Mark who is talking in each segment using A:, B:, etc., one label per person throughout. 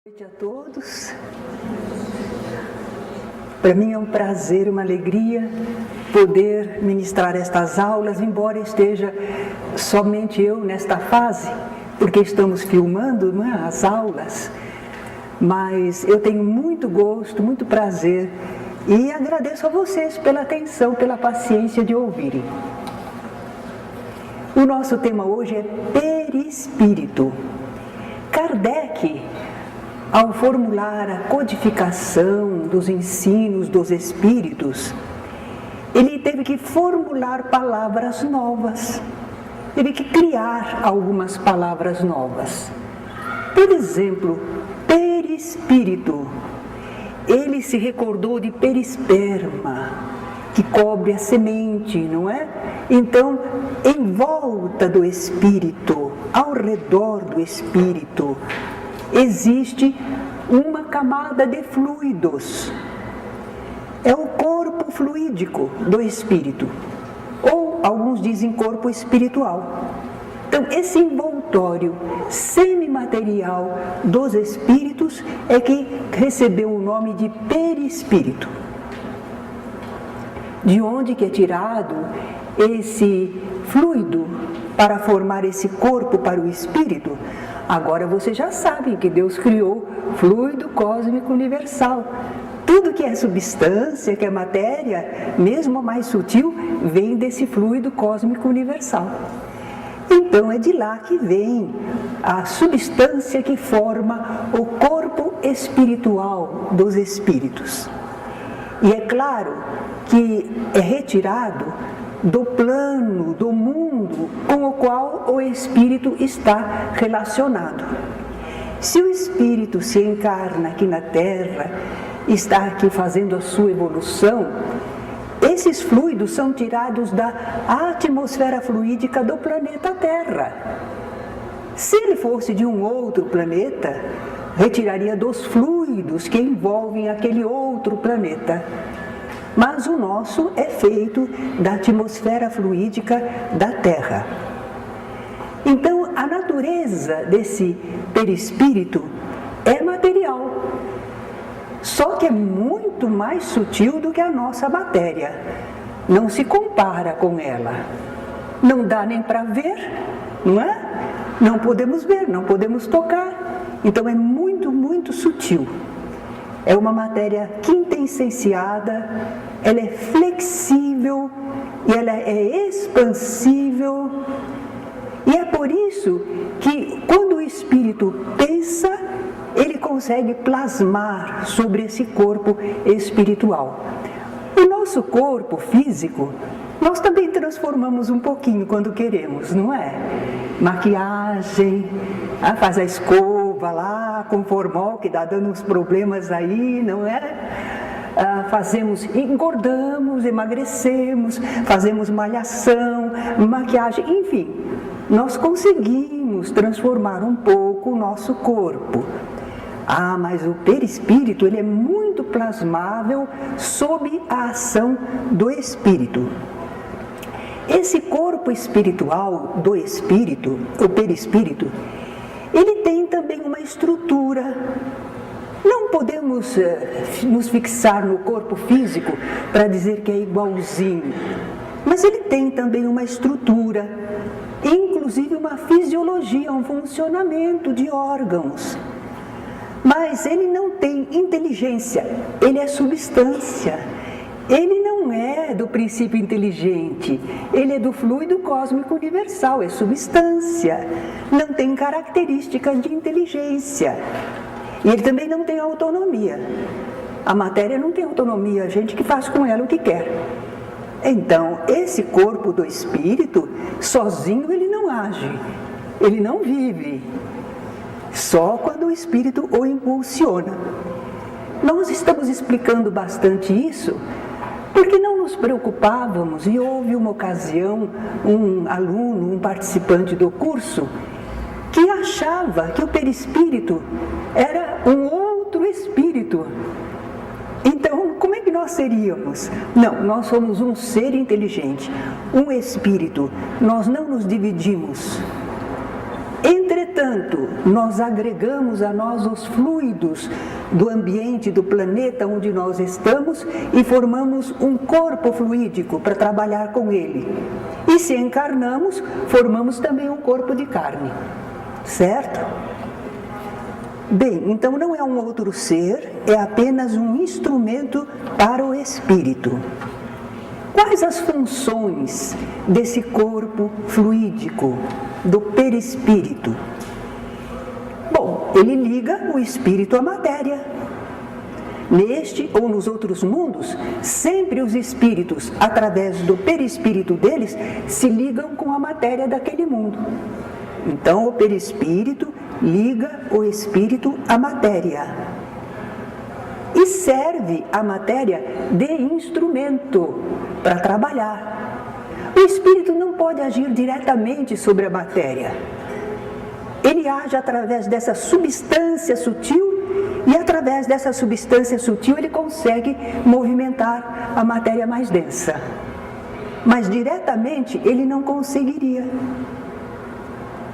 A: Boa noite a todos. Para mim é um prazer, uma alegria poder ministrar estas aulas, embora esteja somente eu nesta fase, porque estamos filmando, não é, as aulas, mas eu tenho muito gosto, muito prazer e agradeço a vocês pela atenção, pela paciência de ouvirem. O nosso tema hoje é perispírito. Kardec, ao formular a codificação dos ensinos dos espíritos, ele teve que formular palavras novas, teve que criar algumas palavras novas. Por exemplo, perispírito. Ele se recordou de perisperma, que cobre a semente, não é? Então, em volta do espírito, ao redor do espírito, existe uma camada de fluidos. É o corpo fluídico do espírito, ou alguns dizem corpo espiritual. Então, esse envoltório semimaterial dos espíritos é que recebeu o nome de perispírito. De onde que é tirado esse fluido para formar esse corpo para o espírito? Agora você já sabe que Deus criou fluido cósmico universal. Tudo que é substância, que é matéria, mesmo a mais sutil, vem desse fluido cósmico universal. Então é de lá que vem a substância que forma o corpo espiritual dos espíritos. E é claro que é retirado do plano, do mundo com o qual o espírito está relacionado. Se o espírito se encarna aqui na Terra, está aqui fazendo a sua evolução, esses fluidos são tirados da atmosfera fluídica do planeta Terra. Se ele fosse de um outro planeta, retiraria dos fluidos que envolvem aquele outro planeta. Mas o nosso é feito da atmosfera fluídica da Terra. Então, a natureza desse perispírito é material, só que é muito mais sutil do que a nossa matéria. Não se compara com ela. Não dá nem para ver, não é? Não podemos ver, não podemos tocar. Então, é muito, muito sutil. É uma matéria quintessenciada, ela é flexível e ela é expansível. E é por isso que quando o espírito pensa, ele consegue plasmar sobre esse corpo espiritual. O nosso corpo físico, nós também transformamos um pouquinho quando queremos, não é? Maquiagem, faz a escova lá com formol que dá dando uns problemas aí, não é? Engordamos, emagrecemos, fazemos malhação, maquiagem, enfim, nós conseguimos transformar um pouco o nosso corpo. Mas o perispírito, ele é muito plasmável sob a ação do espírito. Esse corpo espiritual do espírito, o perispírito, ele tem também uma estrutura. Não podemos nos fixar no corpo físico para dizer que é igualzinho, mas ele tem também uma estrutura, inclusive uma fisiologia, um funcionamento de órgãos. Mas ele não tem inteligência, ele é substância. Ele não é do princípio inteligente, ele é do fluido cósmico universal, é substância, não tem características de inteligência. E ele também não tem autonomia. A matéria não tem autonomia, a gente que faz com ela o que quer. Então, esse corpo do espírito, sozinho ele não age, ele não vive. Só quando o espírito o impulsiona. Nós estamos explicando bastante isso, porque não nos preocupávamos, e houve uma ocasião, um aluno, um participante do curso, que achava que o perispírito era um outro espírito. Então, como é que nós seríamos? Não, nós somos um ser inteligente, um espírito. Nós não nos dividimos. Entretanto, entretanto, nós agregamos a nós os fluidos do ambiente, do planeta onde nós estamos e formamos um corpo fluídico para trabalhar com ele. E se encarnamos, formamos também um corpo de carne, certo? Bem, então não é um outro ser, é apenas um instrumento para o espírito. Quais as funções desse corpo fluídico, do perispírito? Bom, ele liga o espírito à matéria. Neste ou nos outros mundos, sempre os espíritos, através do perispírito deles, se ligam com a matéria daquele mundo. Então, o perispírito liga o espírito à matéria. E serve a matéria de instrumento para trabalhar. O espírito não pode agir diretamente sobre a matéria. Ele age através dessa substância sutil e através dessa substância sutil ele consegue movimentar a matéria mais densa. Mas diretamente ele não conseguiria.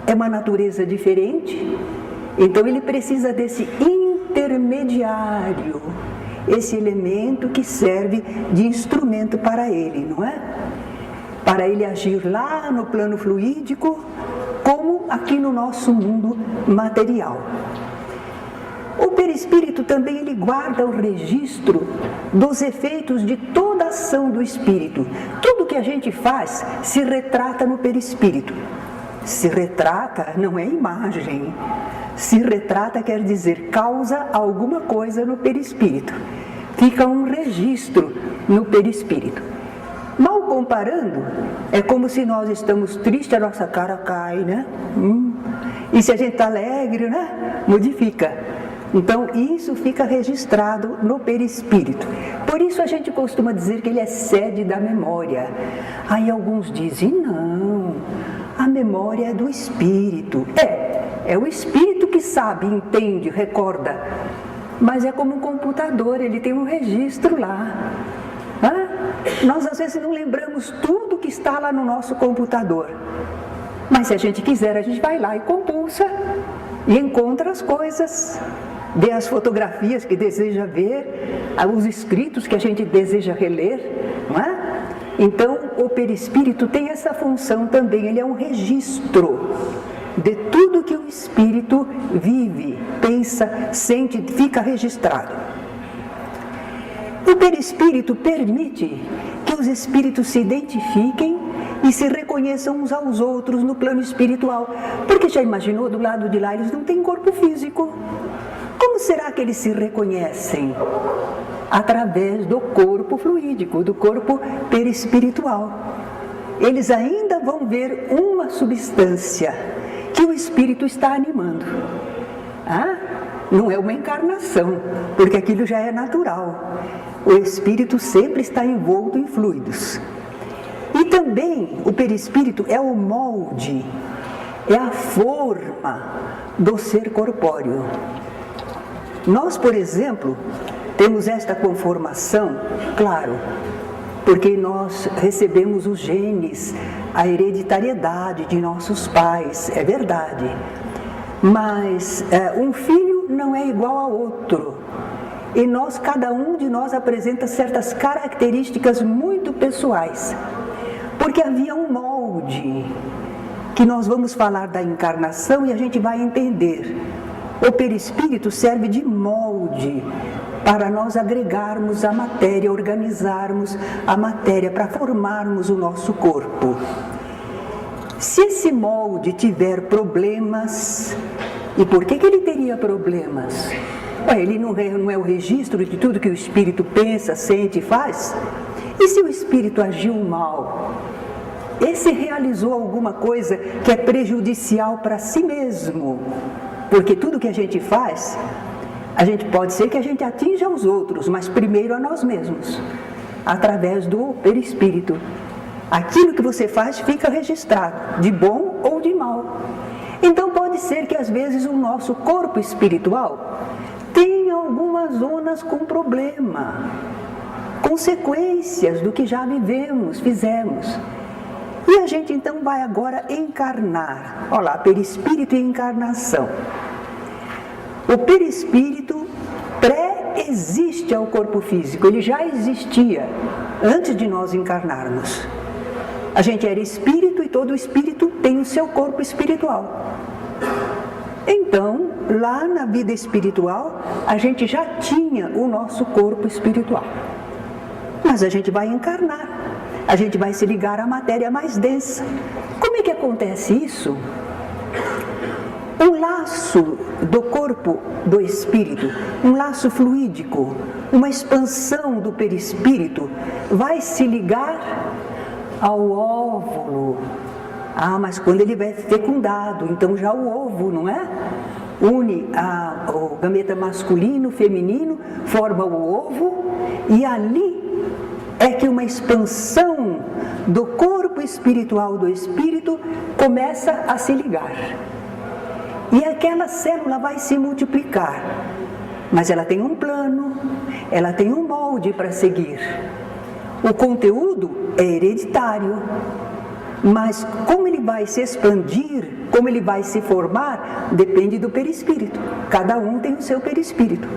A: É uma natureza diferente, então ele precisa desse intermediário, esse elemento que serve de instrumento para ele, não é? Para ele agir lá no plano fluídico, como aqui no nosso mundo material. O perispírito também ele guarda o registro dos efeitos de toda ação do espírito. Tudo que a gente faz se retrata no perispírito. Se retrata não é imagem. Se retrata quer dizer causa alguma coisa no perispírito. Fica um registro no perispírito. Mal comparando, é como se nós estamos tristes, a nossa cara cai, né? E se a gente está alegre, né? Modifica. Então, isso fica registrado no perispírito. Por isso a gente costuma dizer que ele é sede da memória. Aí alguns dizem, não, a memória é do espírito. É o espírito que sabe, entende, recorda. Mas é como um computador, ele tem um registro lá. Nós às vezes não lembramos tudo que está lá no nosso computador. Mas se a gente quiser, a gente vai lá e compulsa e encontra as coisas. Vê as fotografias que deseja ver, os escritos que a gente deseja reler, não é? Então, o perispírito tem essa função também, ele é um registro de tudo que o espírito vive, pensa, sente, fica registrado. O perispírito permite que os espíritos se identifiquem e se reconheçam uns aos outros no plano espiritual, porque já imaginou, do lado de lá eles não têm corpo físico. Como será que eles se reconhecem? Através do corpo fluídico, do corpo perispiritual. Eles ainda vão ver uma substância que o espírito está animando. Não é uma encarnação, porque aquilo já é natural. O espírito sempre está envolto em fluidos. E também o perispírito é o molde, é a forma do ser corpóreo. Nós, por exemplo, temos esta conformação, claro, porque nós recebemos os genes, a hereditariedade de nossos pais, é verdade. Mas um filho não é igual ao outro. E nós, cada um de nós apresenta certas características muito pessoais. Porque havia um molde, que nós vamos falar da encarnação e a gente vai entender. O perispírito serve de molde para nós agregarmos a matéria, organizarmos a matéria para formarmos o nosso corpo. Se esse molde tiver problemas, e por que ele teria problemas? Ele não é o registro de tudo que o espírito pensa, sente e faz? E se o espírito agiu mal? Esse realizou alguma coisa que é prejudicial para si mesmo? Porque tudo que a gente faz, a gente pode ser que a gente atinja os outros, mas primeiro a nós mesmos, através do perispírito. Aquilo que você faz fica registrado, de bom ou de mal. Então pode ser que às vezes o nosso corpo espiritual tenha algumas zonas com problema, consequências do que já vivemos, fizemos. E a gente então vai agora encarnar. Olha lá, perispírito e encarnação. O perispírito pré-existe ao corpo físico, ele já existia antes de nós encarnarmos. A gente era espírito e todo espírito tem o seu corpo espiritual. Então, lá na vida espiritual, a gente já tinha o nosso corpo espiritual. Mas a gente vai encarnar, a gente vai se ligar à matéria mais densa. Como é que acontece isso? Um laço do corpo do espírito, um laço fluídico, uma expansão do perispírito, vai se ligar ao óvulo. Ah, mas quando ele vai fecundado, então já o ovo, não é? Une o gameta masculino, feminino, forma o ovo, e ali é que uma expansão do corpo espiritual do espírito começa a se ligar. E aquela célula vai se multiplicar, mas ela tem um plano, ela tem um molde para seguir. O conteúdo é hereditário, mas como ele vai se expandir, como ele vai se formar, depende do perispírito. Cada um tem o seu perispírito,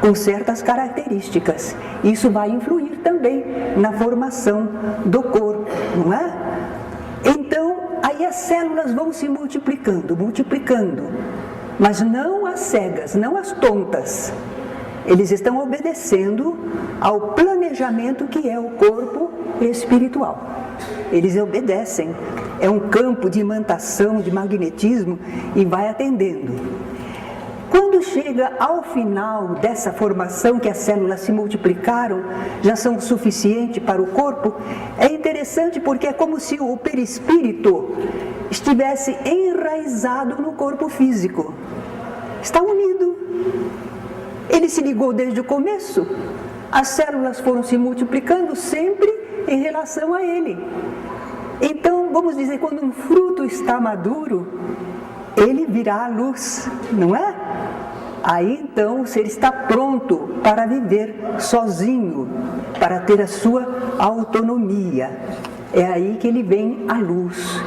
A: com certas características. Isso vai influir também na formação do corpo, não é? Então, aí as células vão se multiplicando, mas não as cegas, não as tontas. Eles estão obedecendo ao planejamento que é o corpo espiritual. Eles obedecem, é um campo de imantação, de magnetismo, e vai atendendo. Quando chega ao final dessa formação, que as células se multiplicaram, já são suficientes para o corpo, é interessante porque é como se o perispírito estivesse enraizado no corpo físico. Está unido. Ele se ligou desde o começo. As células foram se multiplicando sempre em relação a ele. Então, vamos dizer, quando um fruto está maduro, ele virá à luz, não é? Aí então o ser está pronto para viver sozinho, para ter a sua autonomia. É aí que ele vem à luz.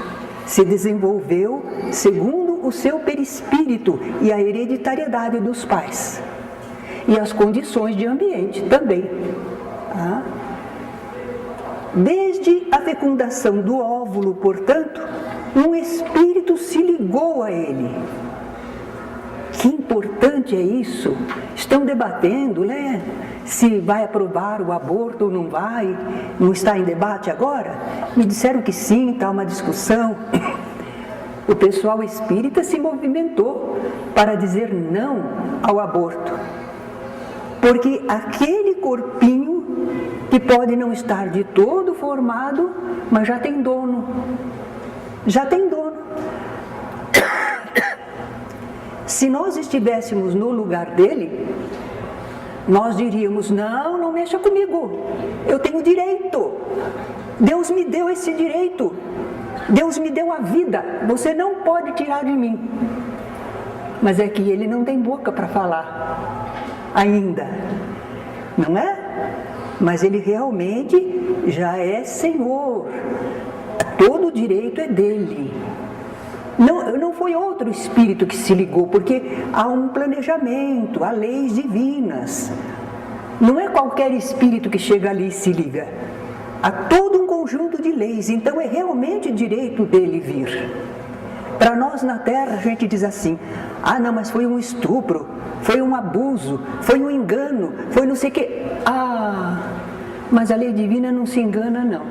A: Se desenvolveu segundo o seu perispírito e a hereditariedade dos pais. E as condições de ambiente também. Tá? Desde a fecundação do óvulo, portanto, um espírito se ligou a ele. Que importante é isso? Estão debatendo, né? Se vai aprovar o aborto ou não vai. Não está em debate agora? Me disseram que sim, está uma discussão. O pessoal espírita se movimentou para dizer não ao aborto. Porque aquele corpinho, que pode não estar de todo formado, mas já tem dono. Já tem dono. Se nós estivéssemos no lugar dele, nós diríamos, não, não mexa comigo, eu tenho direito, Deus me deu esse direito, Deus me deu a vida, você não pode tirar de mim. Mas é que ele não tem boca para falar, ainda, não é? Mas ele realmente já é Senhor, todo o direito é dele. Não foi outro espírito que se ligou, porque há um planejamento, há leis divinas. Não é qualquer espírito que chega ali e se liga. Há todo um conjunto de leis, então é realmente direito dele vir. Para nós na Terra a gente diz assim, ah não, mas foi um estupro, foi um abuso, foi um engano, foi não sei o quê. Ah, mas a lei divina não se engana não.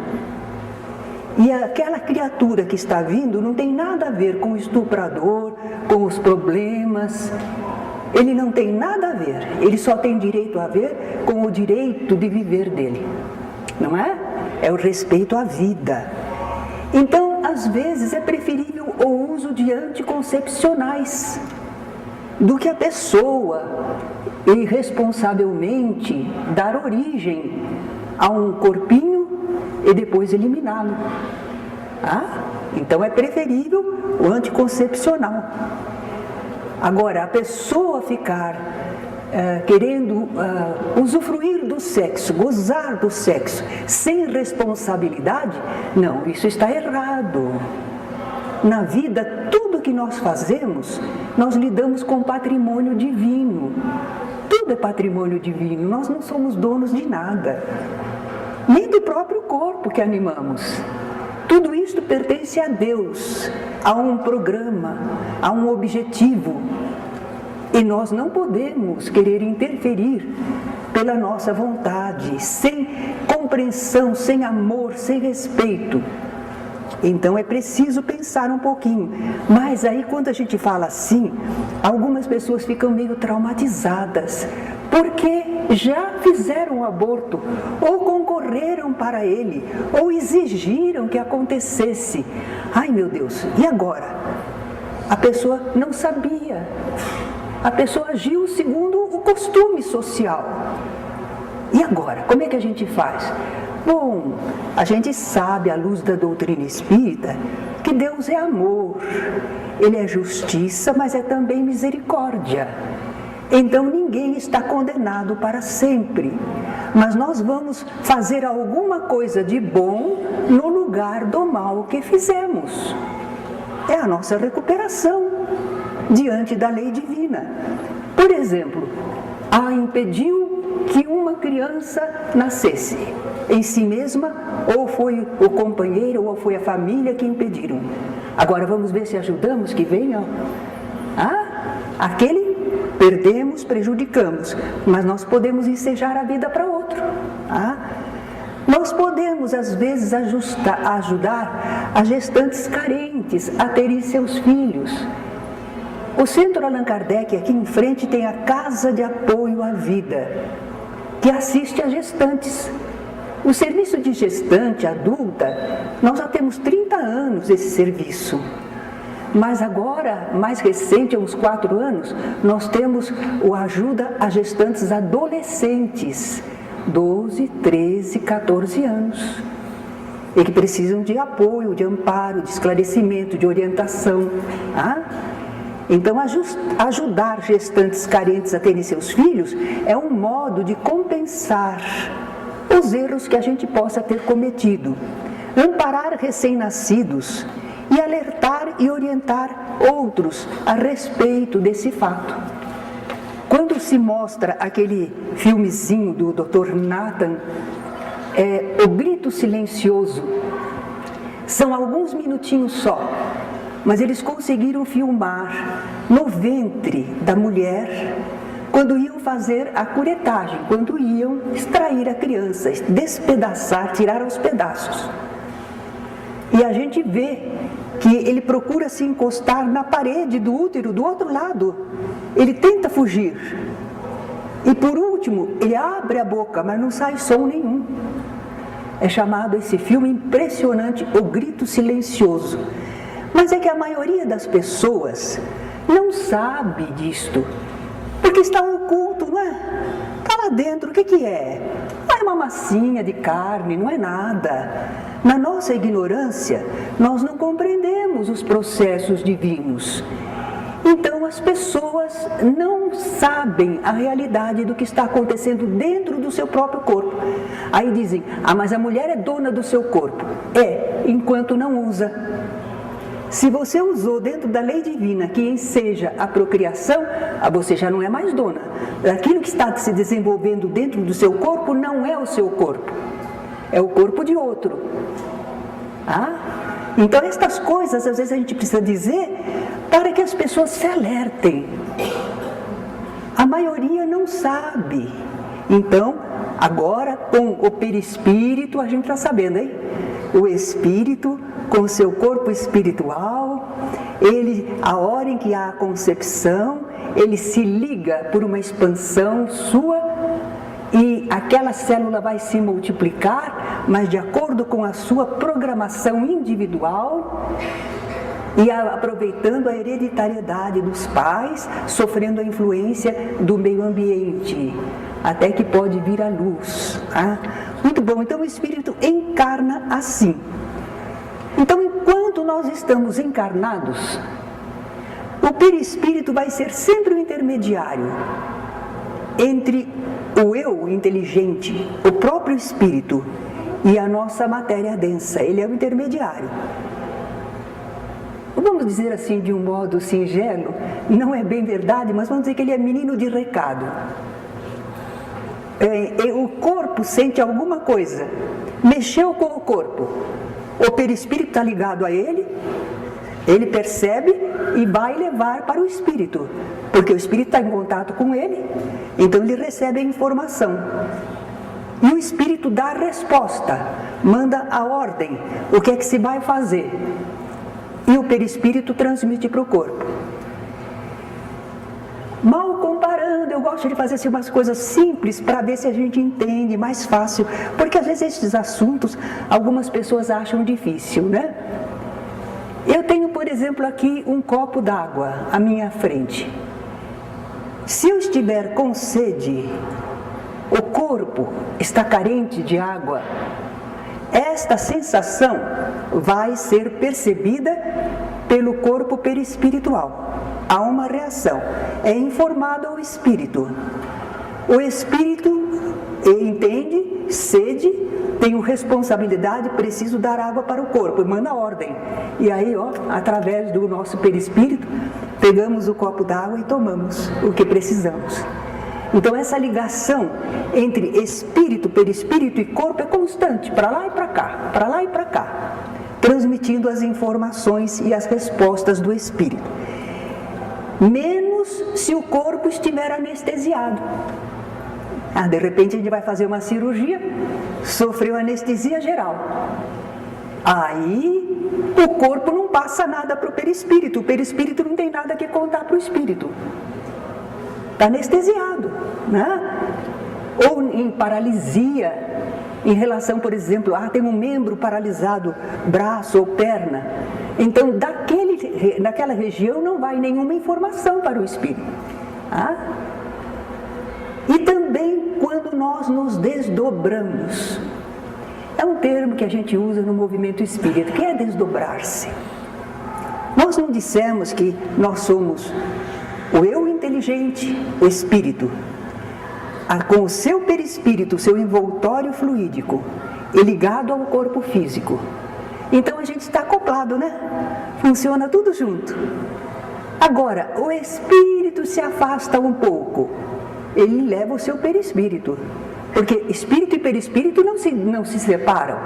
A: E aquela criatura que está vindo não tem nada a ver com o estuprador, com os problemas. Ele não tem nada a ver. Ele só tem direito a ver com o direito de viver dele. Não é? É o respeito à vida. Então, às vezes, é preferível o uso de anticoncepcionais do que a pessoa irresponsavelmente dar origem a um corpinho e depois eliminá-lo. Então é preferível o anticoncepcional. Agora, a pessoa ficar querendo usufruir do sexo, gozar do sexo, sem responsabilidade, não, isso está errado. Na vida, tudo que nós fazemos, nós lidamos com patrimônio divino. Tudo é patrimônio divino, nós não somos donos de nada, nem do próprio corpo que animamos. Tudo isto pertence a Deus, a um programa, a um objetivo. E nós não podemos querer interferir pela nossa vontade, sem compreensão, sem amor, sem respeito. Então é preciso pensar um pouquinho. Mas aí quando a gente fala assim, algumas pessoas ficam meio traumatizadas, porque já fizeram o aborto, ou concorreram para ele, ou exigiram que acontecesse. Ai meu Deus, e agora? A pessoa não sabia. A pessoa agiu segundo o costume social. E agora, como é que a gente faz? Bom, a gente sabe, à luz da doutrina espírita, que Deus é amor. Ele é justiça, mas é também misericórdia. Então ninguém está condenado para sempre. Mas nós vamos fazer alguma coisa de bom no lugar do mal que fizemos. É a nossa recuperação diante da lei divina. Por exemplo, impediu que uma criança nascesse em si mesma, ou foi o companheiro, ou foi a família que impediram. Agora vamos ver se ajudamos que venham. Aquele perdemos, prejudicamos, mas nós podemos ensejar a vida para outro. Nós podemos, às vezes, ajudar as gestantes carentes a terem seus filhos. O Centro Allan Kardec, aqui em frente, tem a Casa de Apoio à Vida, que assiste a gestantes. O serviço de gestante adulta, nós já temos 30 anos esse serviço. Mas agora, mais recente, há uns 4 anos, nós temos o ajuda a gestantes adolescentes, 12, 13, 14 anos. E que precisam de apoio, de amparo, de esclarecimento, de orientação. Então, ajudar gestantes carentes a terem seus filhos é um modo de compensar os erros que a gente possa ter cometido, amparar recém-nascidos e alertar e orientar outros a respeito desse fato. Quando se mostra aquele filmezinho do Dr. Nathan, O Grito Silencioso, são alguns minutinhos só, mas eles conseguiram filmar no ventre da mulher, quando iam fazer a curetagem, quando iam extrair a criança, despedaçar, tirar aos pedaços. E a gente vê que ele procura se encostar na parede do útero do outro lado. Ele tenta fugir. E por último, ele abre a boca, mas não sai som nenhum. É chamado esse filme impressionante, O Grito Silencioso. Mas é que a maioria das pessoas não sabe disto, porque está oculto, não é? Está lá dentro, o que é? É uma massinha de carne, não é nada. Na nossa ignorância, nós não compreendemos os processos divinos. Então as pessoas não sabem a realidade do que está acontecendo dentro do seu próprio corpo. Aí dizem, mas a mulher é dona do seu corpo. Enquanto não usa. Se você usou dentro da lei divina que enseja a procriação, você já não é mais dona. Aquilo que está se desenvolvendo dentro do seu corpo não é o seu corpo. É o corpo de outro. Então estas coisas às vezes a gente precisa dizer para que as pessoas se alertem. A maioria não sabe. Então, agora com o perispírito a gente está sabendo, hein? O espírito com o seu corpo espiritual, a hora em que há a concepção, ele se liga por uma expansão sua e aquela célula vai se multiplicar, mas de acordo com a sua programação individual e aproveitando a hereditariedade dos pais, sofrendo a influência do meio ambiente, até que pode vir à luz. Muito bom, então o espírito encarna assim. Então, enquanto nós estamos encarnados, o perispírito vai ser sempre o intermediário. entre o eu inteligente, o próprio espírito, e a nossa matéria densa. Ele é o intermediário. Vamos dizer assim, de um modo singelo, não é bem verdade, mas vamos dizer que ele é menino de recado. O corpo sente alguma coisa, mexeu com o corpo, o perispírito está ligado a ele, ele percebe e vai levar para o espírito, porque o espírito está em contato com ele, então ele recebe a informação. E o espírito dá a resposta, manda a ordem, o que é que se vai fazer. E o perispírito transmite para o corpo. Mal comparando, eu gosto de fazer assim, umas coisas simples para ver se a gente entende mais fácil, porque às vezes esses assuntos algumas pessoas acham difícil, né? Eu tenho, por exemplo, aqui um copo d'água à minha frente. Se eu estiver com sede, o corpo está carente de água, esta sensação vai ser percebida pelo corpo perispiritual. Há uma reação, é informado ao espírito. O espírito entende, sede, tenho responsabilidade, preciso dar água para o corpo, manda ordem. E aí, através do nosso perispírito, pegamos o copo d'água e tomamos o que precisamos. Então essa ligação entre espírito, perispírito e corpo é constante, para lá e para cá, para lá e para cá, transmitindo as informações e as respostas do espírito. Menos se o corpo estiver anestesiado. De repente a gente vai fazer uma cirurgia, sofreu anestesia geral. Aí o corpo não passa nada para o perispírito não tem nada que contar para o espírito. Está anestesiado, né? Ou em paralisia, em relação, por exemplo, tem um membro paralisado, braço ou perna. Então, naquela região não vai nenhuma informação para o espírito. E também quando nós nos desdobramos. É um termo que a gente usa no movimento espírita, que é desdobrar-se. Nós não dissemos que nós somos o eu inteligente, o espírito, com o seu perispírito, o seu envoltório fluídico, e ligado ao corpo físico. Então a gente está acoplado, né? Funciona tudo junto. Agora, o espírito se afasta um pouco, ele leva o seu perispírito, porque espírito e perispírito não se separam.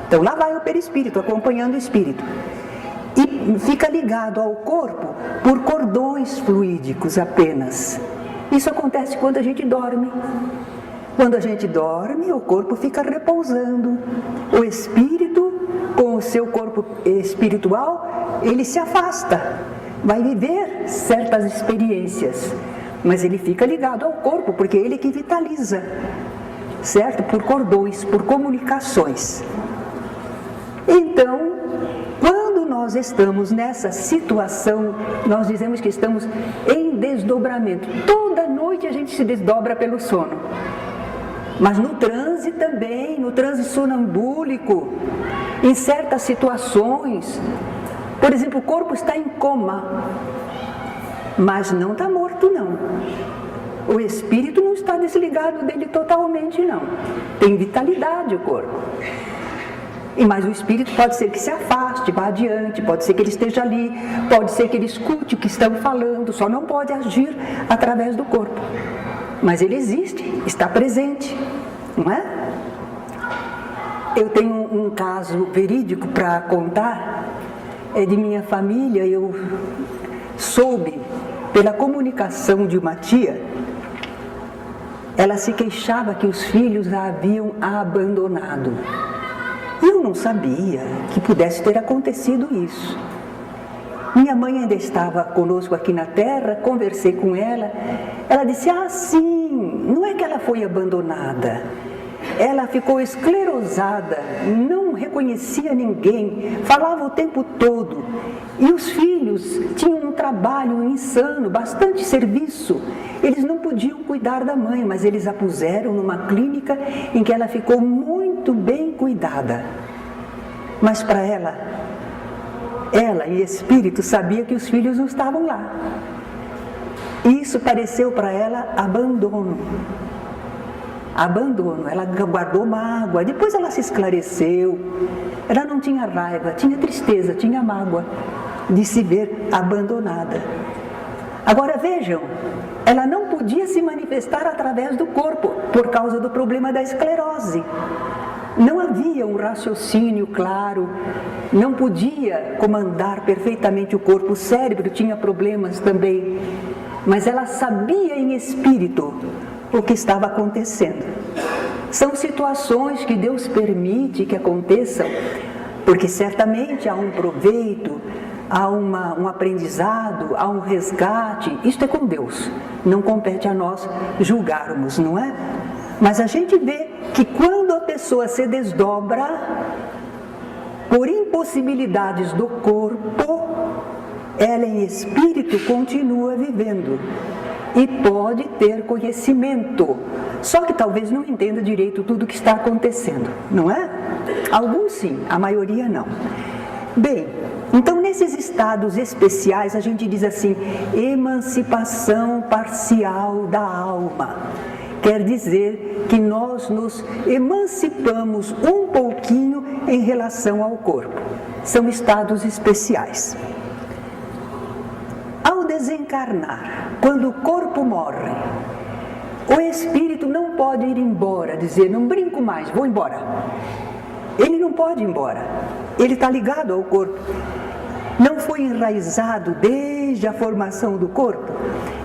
A: Então lá vai o perispírito, acompanhando o espírito. E fica ligado ao corpo por cordões fluídicos apenas. Isso acontece quando a gente dorme. Quando a gente dorme, o corpo fica repousando. O espírito, com o seu corpo espiritual, ele se afasta. Vai viver certas experiências, mas ele fica ligado ao corpo, porque ele que vitaliza, certo? Por cordões, por comunicações. Então, quando nós estamos nessa situação, nós dizemos que estamos em desdobramento. Toda noite a gente se desdobra pelo sono. Mas no transe também, no transe sonambúlico, em certas situações, por exemplo, o corpo está em coma, mas não está morto não. O espírito não está desligado dele totalmente não. Tem vitalidade o corpo. Mas o espírito pode ser que se afaste, vá adiante, pode ser que ele esteja ali, pode ser que ele escute o que estão falando, só não pode agir através do corpo. Mas ele existe, está presente, não é? Eu tenho um caso verídico para contar, é de minha família. Eu soube pela comunicação de uma tia, ela se queixava que os filhos a haviam abandonado. Eu não sabia que pudesse ter acontecido isso. Minha mãe ainda estava conosco aqui na Terra, conversei com ela. Ela disse, sim, não é que ela foi abandonada. Ela ficou esclerosada, não reconhecia ninguém, falava o tempo todo. E os filhos tinham um trabalho insano, bastante serviço. Eles não podiam cuidar da mãe, mas eles a puseram numa clínica em que ela ficou muito bem cuidada. Mas para ela em espírito sabia que os filhos não estavam lá. Isso pareceu para ela abandono. Abandono, ela guardou mágoa, depois ela se esclareceu. Ela não tinha raiva, tinha tristeza, tinha mágoa de se ver abandonada. Agora vejam, ela não podia se manifestar através do corpo, por causa do problema da esclerose. Não havia um raciocínio claro, não podia comandar perfeitamente o corpo, o cérebro tinha problemas também, mas ela sabia em espírito o que estava acontecendo. São situações que Deus permite que aconteçam, porque certamente há um proveito, há um aprendizado, há um resgate. Isto é com Deus, não compete a nós julgarmos, não é? Mas a gente vê que quando a pessoa se desdobra por impossibilidades do corpo, ela em espírito continua vivendo e pode ter conhecimento, só que talvez não entenda direito tudo o que está acontecendo, não é? Alguns sim, a maioria não. Bem, então nesses estados especiais a gente diz assim, emancipação parcial da alma. Quer dizer que nós nos emancipamos um pouquinho em relação ao corpo. São estados especiais. Ao desencarnar, quando o corpo morre, o espírito não pode ir embora, dizer, não brinco mais, vou embora. Ele não pode ir embora, ele está ligado ao corpo. Não foi enraizado desde a formação do corpo.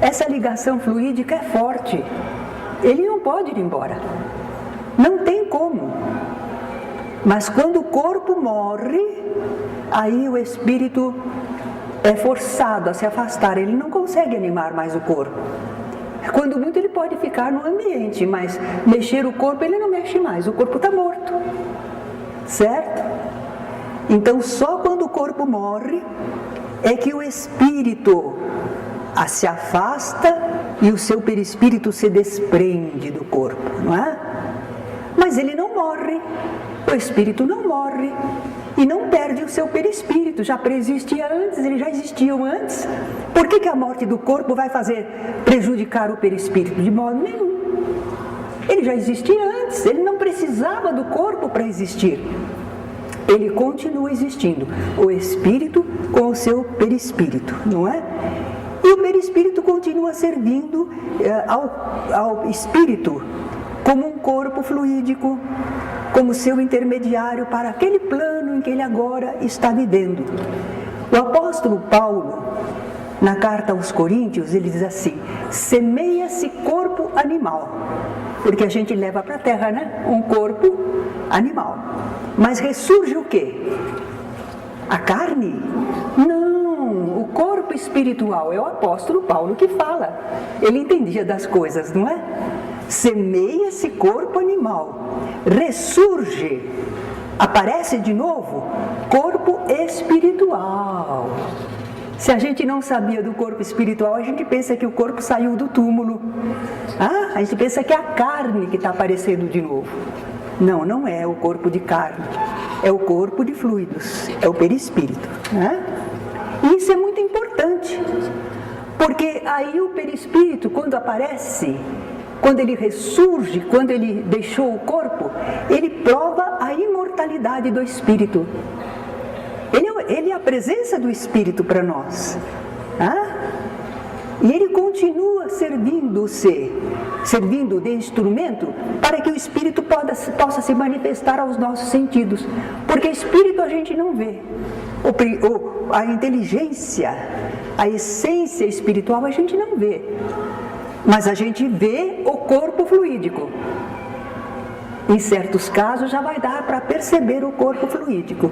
A: Essa ligação fluídica é forte. Ele não pode ir embora, não tem como. Mas quando o corpo morre, aí o espírito é forçado a se afastar, ele não consegue animar mais o corpo. Quando muito ele pode ficar no ambiente, mas mexer o corpo ele não mexe mais, o corpo está morto, certo? Então só quando o corpo morre é que o espírito se afasta e o seu perispírito se desprende do corpo, não é? Mas ele não morre, o espírito não morre e não perde o seu perispírito, já preexistia antes, eles já existiam antes. Por que a morte do corpo vai prejudicar o perispírito? De modo nenhum. Ele já existia antes, ele não precisava do corpo para existir. Ele continua existindo, o espírito com o seu perispírito, não é? E o perispírito continua servindo ao espírito como um corpo fluídico, como seu intermediário para aquele plano em que ele agora está vivendo. O apóstolo Paulo, na carta aos Coríntios, ele diz assim, semeia-se corpo animal, porque a gente leva para a terra, né? Um corpo animal. Mas ressurge o quê? A carne? Não, o corpo espiritual, é o apóstolo Paulo que fala. Ele entendia das coisas, não é? Semeia-se corpo animal, ressurge, aparece de novo, corpo espiritual. Se a gente não sabia do corpo espiritual, a gente pensa que o corpo saiu do túmulo. A gente pensa que é a carne que está aparecendo de novo. Não, não é o corpo de carne, é o corpo de fluidos, é o perispírito, né? E isso é muito importante, porque aí o perispírito, quando aparece, quando ele ressurge, quando ele deixou o corpo, ele prova a imortalidade do espírito. Ele é a presença do espírito para nós. E ele continua servindo de instrumento para que o espírito possa se manifestar aos nossos sentidos. Porque espírito a gente não vê. A inteligência, a essência espiritual a gente não vê. Mas a gente vê o corpo fluídico. Em certos casos já vai dar para perceber o corpo fluídico.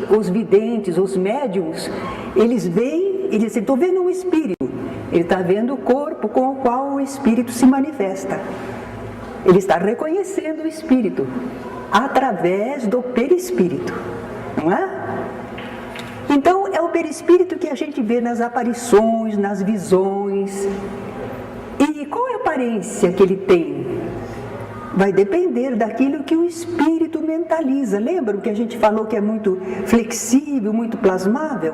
A: Os videntes, os médiums, eles veem, eles dizem, estou vendo um espírito. Ele está vendo o corpo com o qual o espírito se manifesta. Ele está reconhecendo o espírito através do perispírito, não é? Então é o perispírito que a gente vê nas aparições, nas visões. E qual é a aparência que ele tem? vai depender daquilo que o espírito mentaliza. Lembram que a gente falou que é muito flexível, muito plasmável?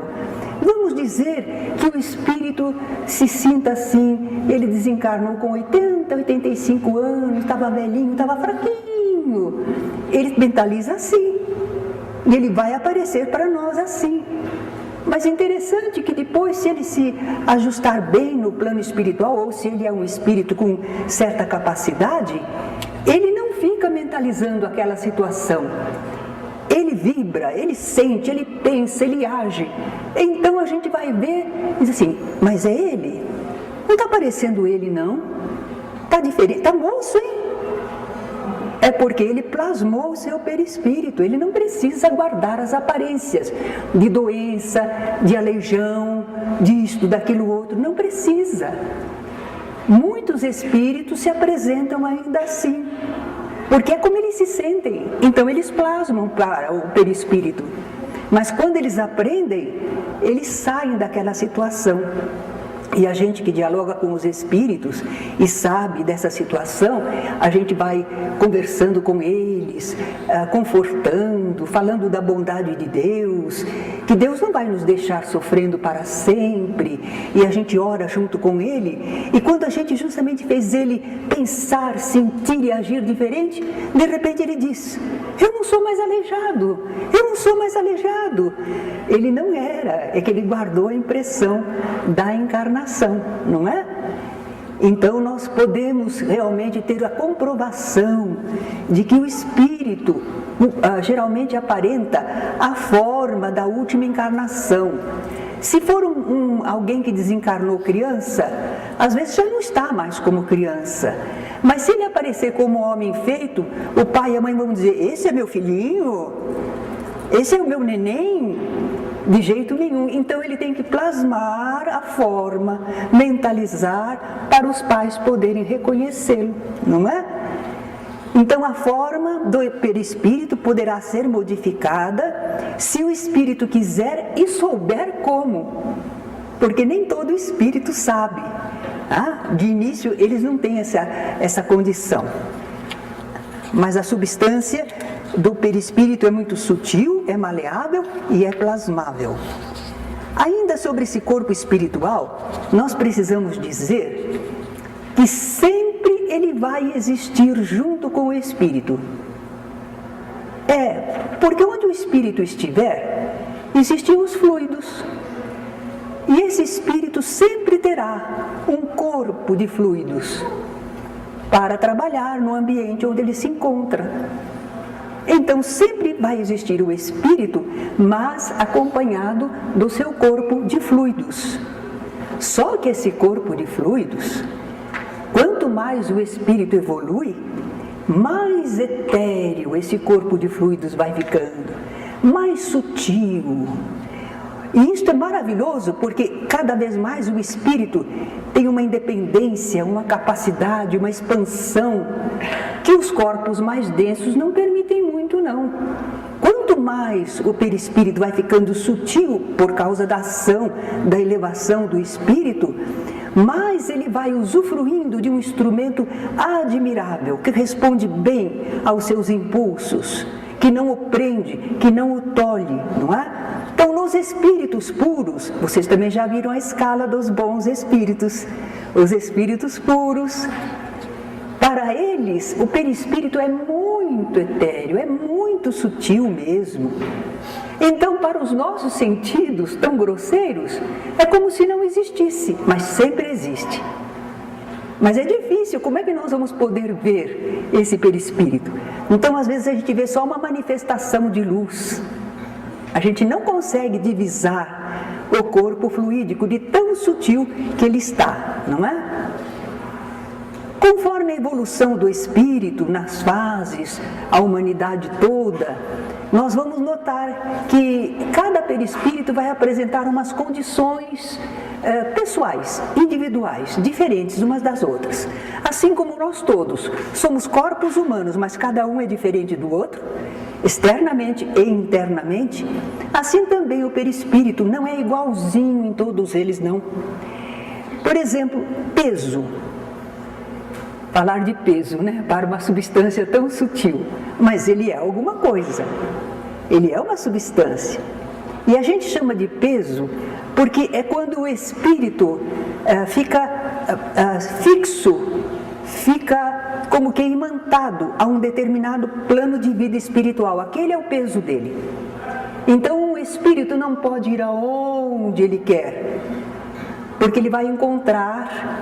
A: Vamos dizer que o espírito se sinta assim, ele desencarnou com 80, 85 anos, estava velhinho, estava fraquinho. Ele mentaliza assim, e ele vai aparecer para nós assim. Mas é interessante que depois, se ele se ajustar bem no plano espiritual, ou se ele é um espírito com certa capacidade, ele não fica mentalizando aquela situação. Ele vibra, ele sente, ele pensa, ele age. Então a gente vai ver e diz assim, mas é ele? Não está parecendo ele não? Está diferente, está moço, hein? É porque ele plasmou o seu perispírito, ele não precisa guardar as aparências de doença, de aleijão, disto, daquilo outro, não precisa. Muitos espíritos se apresentam ainda assim, porque é como eles se sentem, então eles plasmam para o perispírito. Mas quando eles aprendem, eles saem daquela situação. E a gente que dialoga com os espíritos e sabe dessa situação, a gente vai conversando com eles, confortando, falando da bondade de Deus, que Deus não vai nos deixar sofrendo para sempre, e a gente ora junto com ele, e quando a gente justamente fez ele pensar, sentir e agir diferente, de repente ele diz, eu não sou mais aleijado, eu não sou mais aleijado. Ele não era, é que ele guardou a impressão da encarnação, não é? Então nós podemos realmente ter a comprovação de que o espírito geralmente aparenta a forma da última encarnação. Se for alguém que desencarnou criança, às vezes já não está mais como criança. Mas se ele aparecer como homem feito, o pai e a mãe vão dizer, esse é meu filhinho? Esse é o meu neném? De jeito nenhum. Então ele tem que plasmar a forma, mentalizar, para os pais poderem reconhecê-lo, não é? Então a forma do perispírito poderá ser modificada se o espírito quiser e souber como, porque nem todo espírito sabe. De início eles não têm essa condição. Mas a substância do perispírito é muito sutil, é maleável e é plasmável. Ainda sobre esse corpo espiritual, nós precisamos dizer que sempre ele vai existir junto com o espírito. Porque onde o espírito estiver, existem os fluidos. E esse espírito sempre terá um corpo de fluidos para trabalhar no ambiente onde ele se encontra. Então sempre vai existir o espírito, mas acompanhado do seu corpo de fluidos. Só que esse corpo de fluidos, quanto mais o espírito evolui, mais etéreo esse corpo de fluidos vai ficando, mais sutil. E isso é maravilhoso porque cada vez mais o espírito tem uma independência, uma capacidade, uma expansão que os corpos mais densos não permitem muito, não. Quanto mais o perispírito vai ficando sutil por causa da ação, da elevação do espírito, mais ele vai usufruindo de um instrumento admirável, que responde bem aos seus impulsos, que não o prende, que não o tolhe, não é? Então, nos espíritos puros, vocês também já viram a escala dos bons espíritos. Os espíritos puros, para eles, o perispírito é muito etéreo, é muito sutil mesmo. Então, para os nossos sentidos tão grosseiros, é como se não existisse, mas sempre existe. Mas é difícil, como é que nós vamos poder ver esse perispírito? Então, às vezes a gente vê só uma manifestação de luz. A gente não consegue divisar o corpo fluídico de tão sutil que ele está, não é? Conforme a evolução do espírito nas fases, a humanidade toda, nós vamos notar que cada perispírito vai apresentar umas condições pessoais, individuais, diferentes umas das outras. Assim como nós todos somos corpos humanos, mas cada um é diferente do outro, externamente e internamente, assim também o perispírito não é igualzinho em todos eles, não. Por exemplo, peso. falar de peso, né, para uma substância tão sutil, mas ele é alguma coisa, ele é uma substância. E a gente chama de peso porque é quando o espírito fica fixo, fica como que imantado a um determinado plano de vida espiritual. Aquele é o peso dele. Então o espírito não pode ir aonde ele quer, porque ele vai encontrar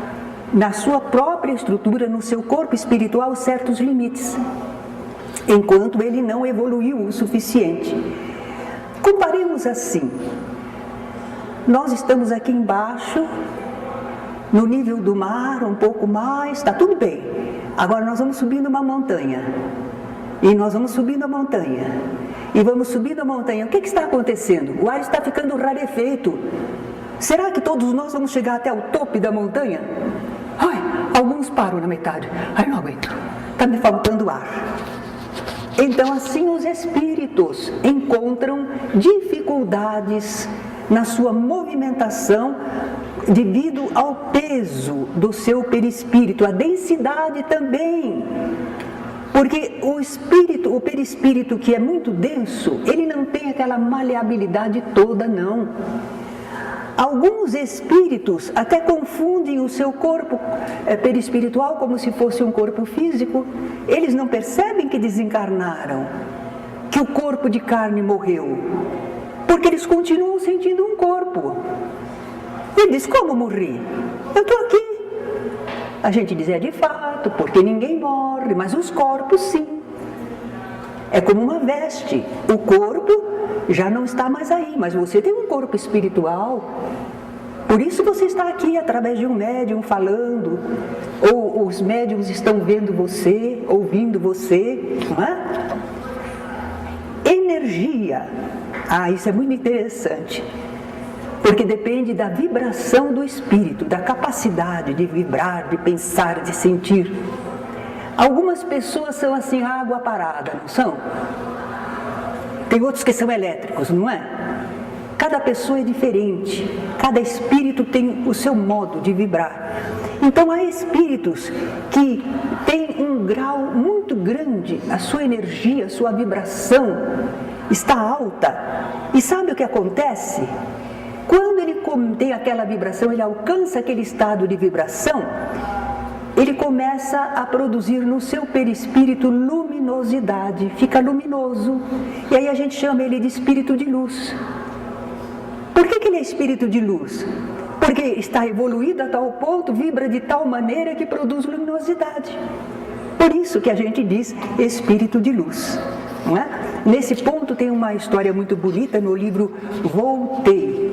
A: na sua própria estrutura, no seu corpo espiritual, certos limites, enquanto ele não evoluiu o suficiente. Comparemos assim: nós estamos aqui embaixo, no nível do mar, um pouco mais, está tudo bem. Agora nós vamos subindo uma montanha, e nós vamos subindo a montanha, e vamos subindo a montanha. O que está acontecendo? O ar está ficando rarefeito. Será que todos nós vamos chegar até o topo da montanha? Ai, alguns param na metade. Ai, não aguento, está me faltando ar. Então assim os espíritos encontram dificuldades na sua movimentação devido ao peso do seu perispírito, a densidade também. Porque o perispírito que é muito denso, ele não tem aquela maleabilidade toda, não. Alguns espíritos até confundem o seu corpo perispiritual como se fosse um corpo físico. Eles não percebem que desencarnaram, que o corpo de carne morreu, porque eles continuam sentindo um corpo. Ele diz: como morri? Eu estou aqui. A gente diz: é de fato, porque ninguém morre, mas os corpos sim. É como uma veste, o corpo já não está mais aí, mas você tem um corpo espiritual. Por isso você está aqui através de um médium falando, ou os médiums estão vendo você, ouvindo você, não é? Energia. Isso é muito interessante, porque depende da vibração do espírito, da capacidade de vibrar, de pensar, de sentir. Algumas pessoas são assim, água parada, não são? Tem outros que são elétricos, não é? Cada pessoa é diferente, cada espírito tem o seu modo de vibrar. Então há espíritos que têm um grau muito grande, a sua energia, a sua vibração está alta. E sabe o que acontece? Quando ele tem aquela vibração, ele alcança aquele estado de vibração, ele começa a produzir no seu perispírito luminosidade, fica luminoso, e aí a gente chama ele de espírito de luz. Por que ele é espírito de luz? Porque está evoluído a tal ponto, vibra de tal maneira que produz luminosidade. Por isso que a gente diz espírito de luz, não é? Nesse ponto tem uma história muito bonita no livro Voltei,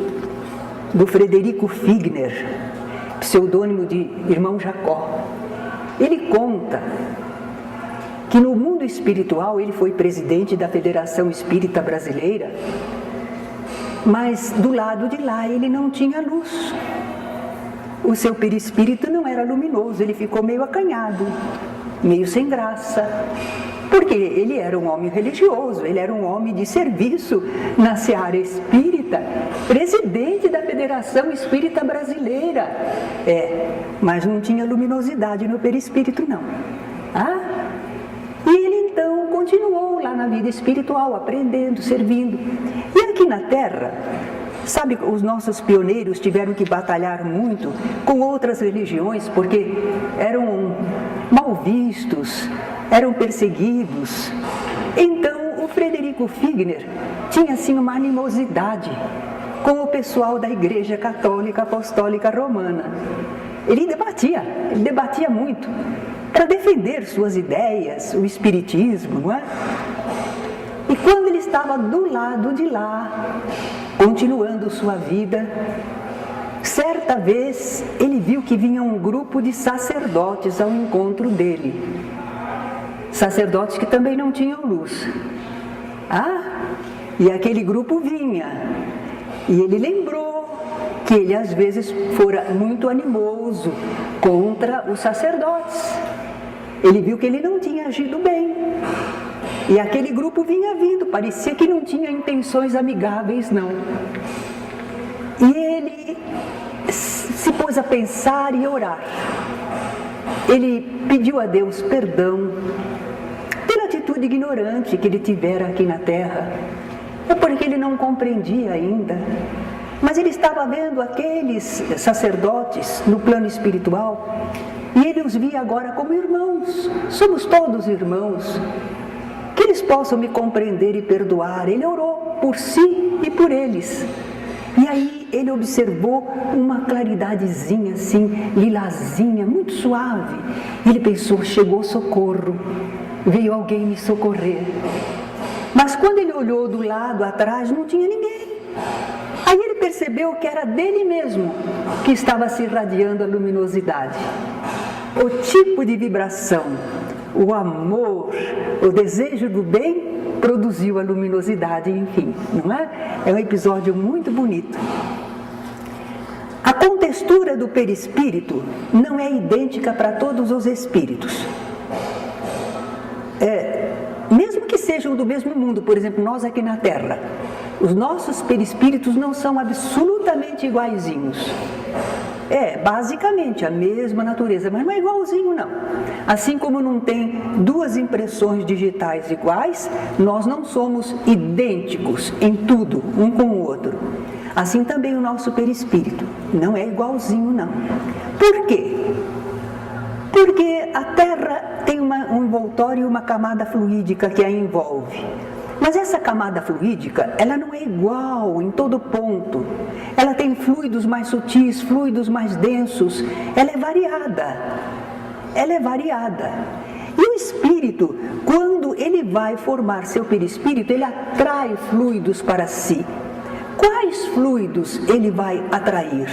A: do Frederico Figner, pseudônimo de Irmão Jacó. Ele conta que no mundo espiritual ele foi presidente da Federação Espírita Brasileira, mas do lado de lá ele não tinha luz. O seu perispírito não era luminoso, ele ficou meio acanhado, meio sem graça, porque ele era um homem religioso, ele era um homem de serviço na seara espírita, presidente da Federação Espírita Brasileira, mas não tinha luminosidade no perispírito, não. E ele então continuou lá na vida espiritual, aprendendo, servindo. E aqui na Terra, sabe, os nossos pioneiros tiveram que batalhar muito com outras religiões, porque eram mal vistos, eram perseguidos. Então o Frederico Figner tinha assim uma animosidade com o pessoal da Igreja Católica Apostólica Romana. Ele debatia muito para defender suas ideias, o espiritismo, não é? E quando ele estava do lado de lá, continuando sua vida, certa vez ele viu que vinha um grupo de sacerdotes ao encontro dele. Sacerdotes que também não tinham luz. E aquele grupo vinha. E ele lembrou que ele às vezes fora muito animoso contra os sacerdotes. Ele viu que ele não tinha agido bem. E aquele grupo vinha vindo, parecia que não tinha intenções amigáveis, não. E ele se pôs a pensar e orar. ele pediu a Deus perdão pela atitude ignorante que ele tivera aqui na Terra. É porque ele não compreendia ainda. Mas ele estava vendo aqueles sacerdotes no plano espiritual e ele os via agora como irmãos. Somos todos irmãos. Que eles possam me compreender e perdoar. Ele orou por si e por eles. E aí ele observou uma claridadezinha assim, lilazinha, muito suave. Ele pensou, chegou socorro, veio alguém me socorrer. Mas quando ele olhou do lado atrás, não tinha ninguém. Aí ele percebeu que era dele mesmo que estava se irradiando a luminosidade. O tipo de vibração, o amor, o desejo do bem produziu a luminosidade, enfim, não é? É um episódio muito bonito. A contextura do perispírito não é idêntica para todos os espíritos. Mesmo que sejam do mesmo mundo, por exemplo, nós aqui na Terra, os nossos perispíritos não são absolutamente iguaizinhos. Basicamente a mesma natureza, mas não é igualzinho não. Assim como não tem duas impressões digitais iguais, nós não somos idênticos em tudo, um com o outro. Assim também o nosso perispírito não é igualzinho não. Por quê? Porque a Terra tem um envoltório e uma camada fluídica que a envolve. Mas essa camada fluídica, ela não é igual em todo ponto. Ela tem fluidos mais sutis, fluidos mais densos. Ela é variada. E o espírito, quando ele vai formar seu perispírito, ele atrai fluidos para si. Quais fluidos ele vai atrair?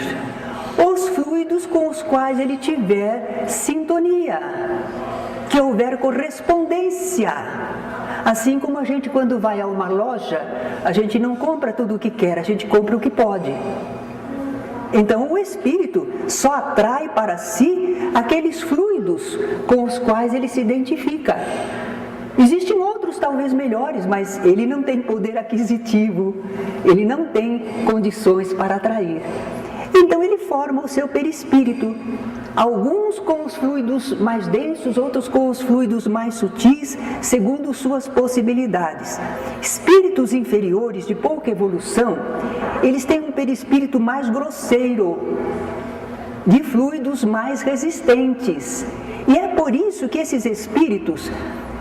A: Os fluidos com os quais ele tiver sintonia, que houver correspondência. Assim como a gente, quando vai a uma loja, a gente não compra tudo o que quer, a gente compra o que pode. Então o espírito só atrai para si aqueles fluidos com os quais ele se identifica. Existem outros talvez melhores, mas ele não tem poder aquisitivo, ele não tem condições para atrair. Então ele forma o seu perispírito, alguns com os fluidos mais densos, outros com os fluidos mais sutis, segundo suas possibilidades. Espíritos inferiores de pouca evolução, eles têm um perispírito mais grosseiro, de fluidos mais resistentes. E é por isso que esses espíritos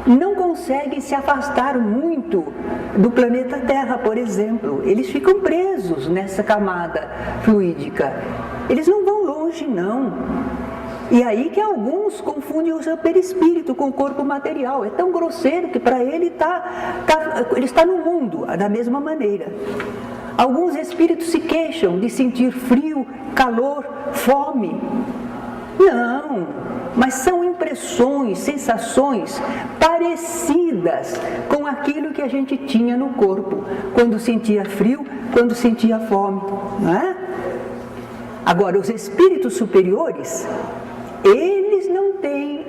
A: não conseguem se afastar muito do planeta Terra, por exemplo. Eles ficam presos nessa camada fluídica. Eles não vão longe, não. E aí que alguns confundem o seu perispírito com o corpo material. É tão grosseiro que para ele ele está no mundo da mesma maneira. Alguns espíritos se queixam de sentir frio, calor, fome. Não, mas são impressões, sensações parecidas com aquilo que a gente tinha no corpo, quando sentia frio, quando sentia fome, não é? Agora, os espíritos superiores, eles não têm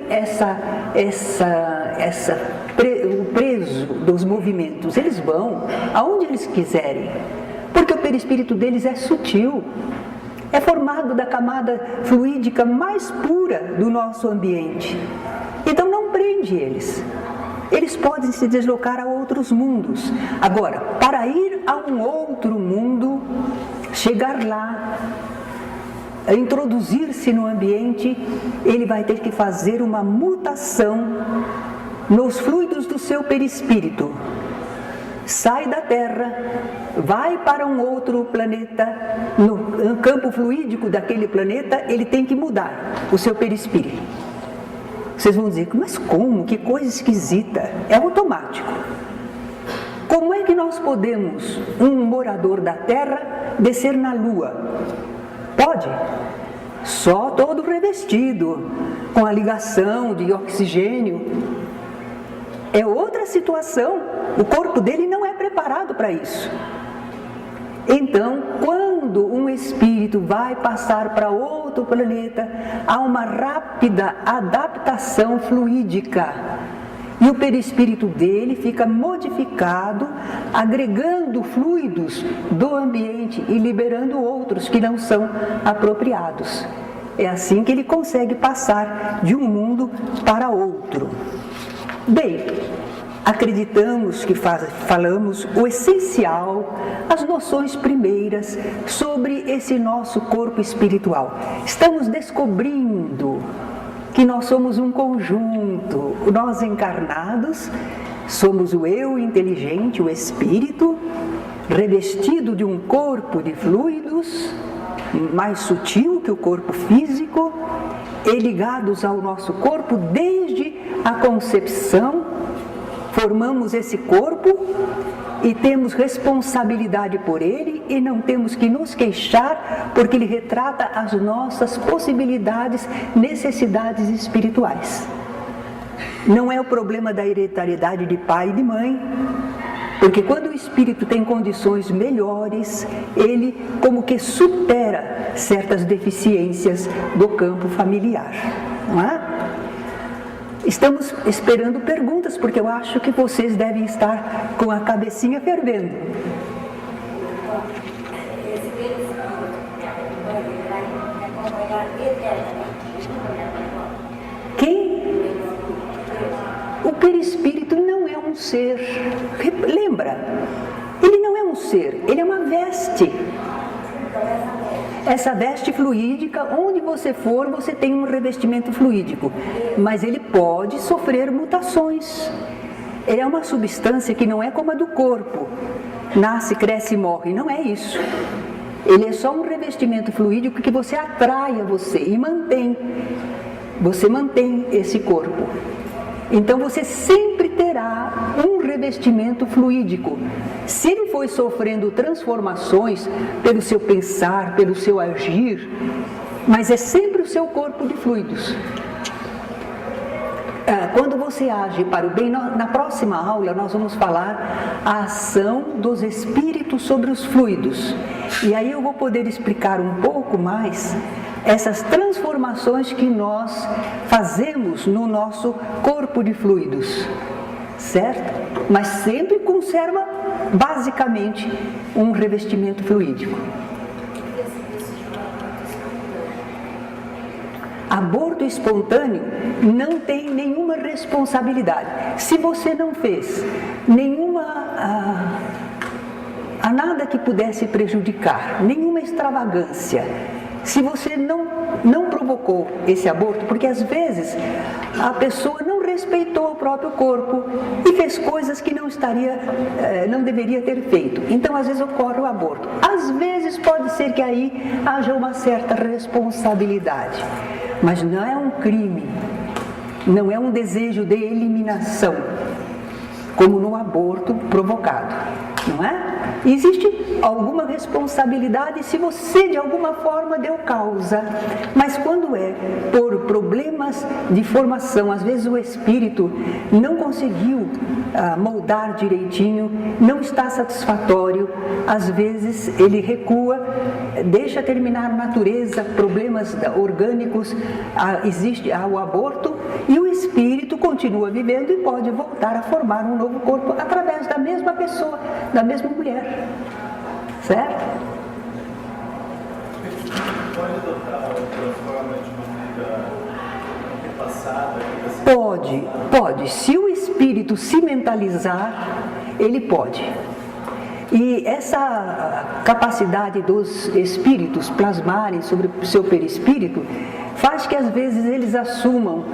A: o preso dos movimentos, eles vão aonde eles quiserem, porque o perispírito deles é sutil. É formado da camada fluídica mais pura do nosso ambiente. Então não prende eles. Eles podem se deslocar a outros mundos. Agora, para ir a um outro mundo, chegar lá, introduzir-se no ambiente, ele vai ter que fazer uma mutação nos fluidos do seu perispírito. Sai da Terra, vai para um outro planeta, no campo fluídico daquele planeta, ele tem que mudar o seu perispírito. Vocês vão dizer, mas como? Que coisa esquisita. É automático. Como é que nós podemos, um morador da Terra, descer na Lua? Pode? Só todo revestido, com a ligação de oxigênio. É outra situação, o corpo dele não é preparado para isso. Então, quando um espírito vai passar para outro planeta, há uma rápida adaptação fluídica. E o perispírito dele fica modificado, agregando fluidos do ambiente e liberando outros que não são apropriados. É assim que ele consegue passar de um mundo para outro. Bem, acreditamos que falamos o essencial, as noções primeiras sobre esse nosso corpo espiritual. Estamos descobrindo que nós somos um conjunto, nós encarnados, somos o eu inteligente, o espírito, revestido de um corpo de fluidos, mais sutil que o corpo físico, e ligados ao nosso corpo desde a concepção. Formamos esse corpo e temos responsabilidade por ele e não temos que nos queixar, porque ele retrata as nossas possibilidades, necessidades espirituais. Não é o problema da hereditariedade de pai e de mãe, porque quando o espírito tem condições melhores, ele como que supera certas deficiências do campo familiar, não é? Estamos esperando perguntas, porque eu acho que vocês devem estar com a cabecinha fervendo. Quem? O perispírito não é um ser. Lembra? Ele não é um ser, ele é uma veste. Essa veste fluídica, onde você for, você tem um revestimento fluídico, mas ele pode sofrer mutações. Ele é uma substância que não é como a do corpo, nasce, cresce e morre, não é isso. Ele é só um revestimento fluídico que você atrai a você e mantém. Você mantém esse corpo. Então você sempre terá um revestimento fluídico. Se ele foi sofrendo transformações pelo seu pensar, pelo seu agir, mas é sempre o seu corpo de fluidos. Quando você age para o bem, na próxima aula nós vamos falar a ação dos espíritos sobre os fluidos. E aí eu vou poder explicar um pouco mais essas transformações que nós fazemos no nosso corpo de fluidos, certo? Mas sempre conserva, basicamente, um revestimento fluídico. Aborto espontâneo não tem nenhuma responsabilidade. Se você não fez nada que pudesse prejudicar, nenhuma extravagância, se você não provocou esse aborto, porque às vezes a pessoa não respeitou o próprio corpo e fez coisas que não deveria ter feito. Então, às vezes ocorre o aborto. Às vezes pode ser que aí haja uma certa responsabilidade, mas não é um crime, não é um desejo de eliminação, como no aborto provocado, não é? Existe alguma responsabilidade se você de alguma forma deu causa, mas quando é por problemas de formação, às vezes o espírito não conseguiu moldar direitinho, não está satisfatório, às vezes ele recua, deixa terminar a natureza, problemas orgânicos, existe o aborto e o espírito continua vivendo e pode voltar a formar um novo corpo através da mesma pessoa, da mesma mulher. Certo?
B: Pode adotar outra forma de uma vida repassada?
A: Pode. Se o espírito se mentalizar, ele pode. E essa capacidade dos espíritos plasmarem sobre o seu perispírito faz que às vezes eles assumam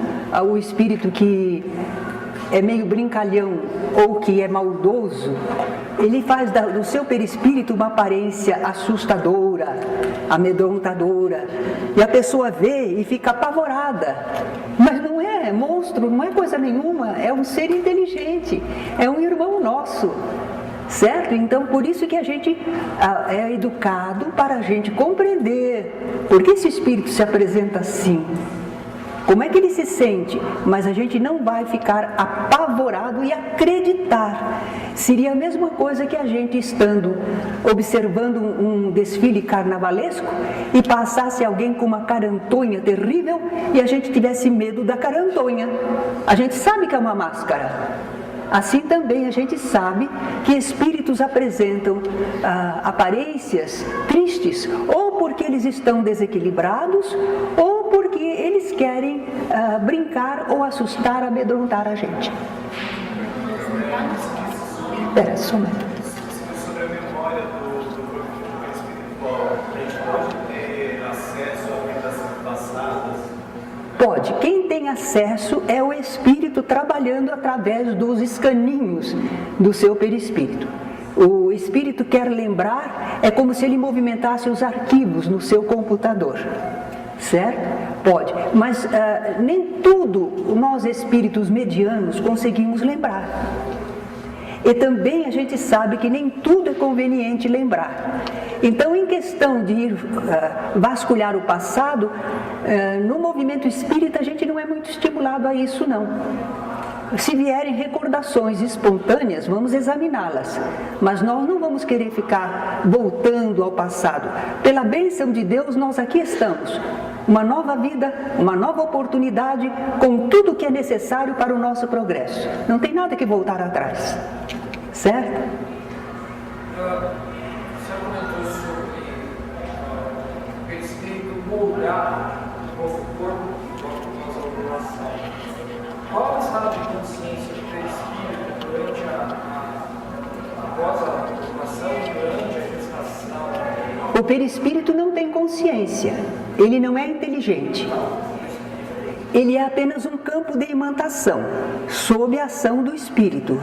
A: o espírito que é meio brincalhão ou que é maldoso. Ele faz do seu perispírito uma aparência assustadora, amedrontadora, e a pessoa vê e fica apavorada. Mas não é monstro, não é coisa nenhuma, é um ser inteligente, é um irmão nosso, certo? Então, por isso que a gente é educado para a gente compreender por que esse espírito se apresenta assim. Como é que ele se sente? Mas a gente não vai ficar apavorado e acreditar. Seria a mesma coisa que a gente estando observando um desfile carnavalesco e passasse alguém com uma carantonha terrível e a gente tivesse medo da carantonha. A gente sabe que é uma máscara. Assim também a gente sabe que espíritos apresentam aparências tristes, ou porque eles estão desequilibrados, ou brincar ou assustar, amedrontar a gente. Espera, só um momento.
B: Sobre a memória do corpo espiritual, a gente pode ter acesso a vidas passadas?
A: Pode. Quem tem acesso é o espírito trabalhando através dos escaninhos do seu perispírito. O espírito quer lembrar, é como se ele movimentasse os arquivos no seu computador, certo? Pode, mas nem tudo nós espíritos medianos conseguimos lembrar. E também a gente sabe que nem tudo é conveniente lembrar. Então, em questão de ir vasculhar o passado, no movimento espírita a gente não é muito estimulado a isso, não. Se vierem recordações espontâneas, vamos examiná-las, mas nós não vamos querer ficar voltando ao passado. Pela bênção de Deus, nós aqui estamos. Uma nova vida, uma nova oportunidade, com tudo que é necessário para o nosso progresso. Não tem nada que voltar atrás, certo?
C: Você comentou sobre o espírito moldar o novo corpo após a ovulação. Qual o estado de consciência do perispírito durante após a ovulação, durante a gestação?
A: O perispírito não tem consciência, ele não é inteligente. Ele é apenas um campo de imantação, sob a ação do espírito,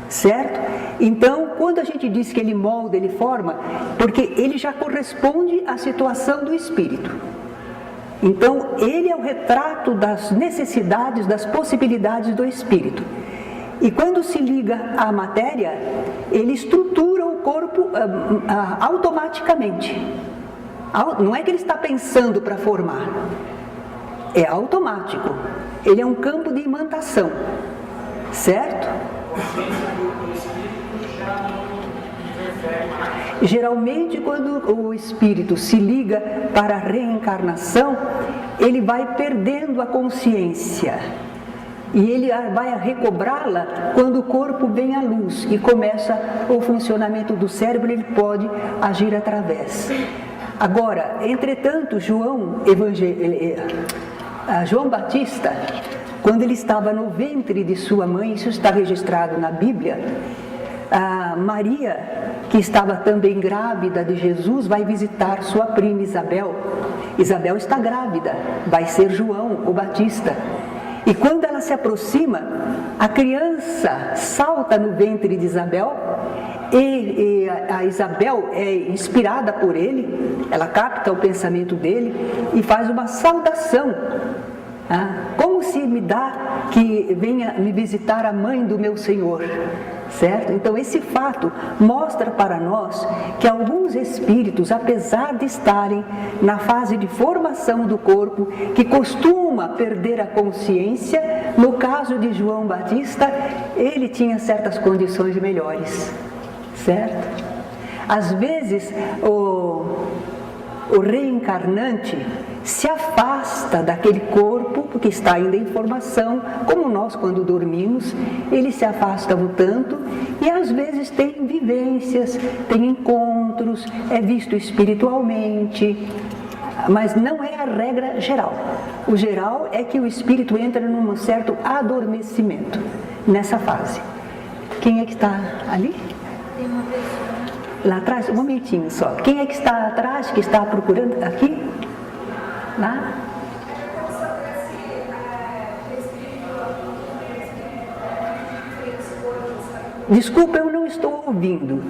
A: certo? Então, quando a gente diz que ele molda, ele forma, porque ele já corresponde à situação do espírito. Então, ele é o retrato das necessidades, das possibilidades do espírito. E quando se liga à matéria, ele estrutura o corpo automaticamente. Não é que ele está pensando para formar, é automático. Ele é um campo de imantação, certo? Geralmente, quando o espírito se liga para a reencarnação, ele vai perdendo a consciência. E ele vai recobrá-la quando o corpo vem à luz e começa o funcionamento do cérebro, ele pode agir através. Agora, entretanto, João Batista, quando ele estava no ventre de sua mãe, isso está registrado na Bíblia, a Maria, que estava também grávida de Jesus, vai visitar sua prima Isabel. Isabel está grávida, vai ser João o Batista. E quando ela se aproxima, a criança salta no ventre de Isabel e a Isabel é inspirada por ele, ela capta o pensamento dele e faz uma saudação. Como se me dá que venha me visitar a mãe do meu Senhor, certo? Então esse fato mostra para nós que alguns espíritos, apesar de estarem na fase de formação do corpo, que costuma perder a consciência, no caso de João Batista, ele tinha certas condições melhores, certo? Às vezes o reencarnante se afasta daquele corpo, porque está ainda em formação, como nós quando dormimos, ele se afasta um tanto e às vezes tem vivências, tem encontros, é visto espiritualmente, mas não é a regra geral. O geral é que o espírito entra num certo adormecimento nessa fase. Quem é que está ali?
D: Tem uma pessoa.
A: Lá atrás, um momentinho só. Quem é que está atrás, que está procurando? Aqui? Lá? Desculpa, eu não estou ouvindo.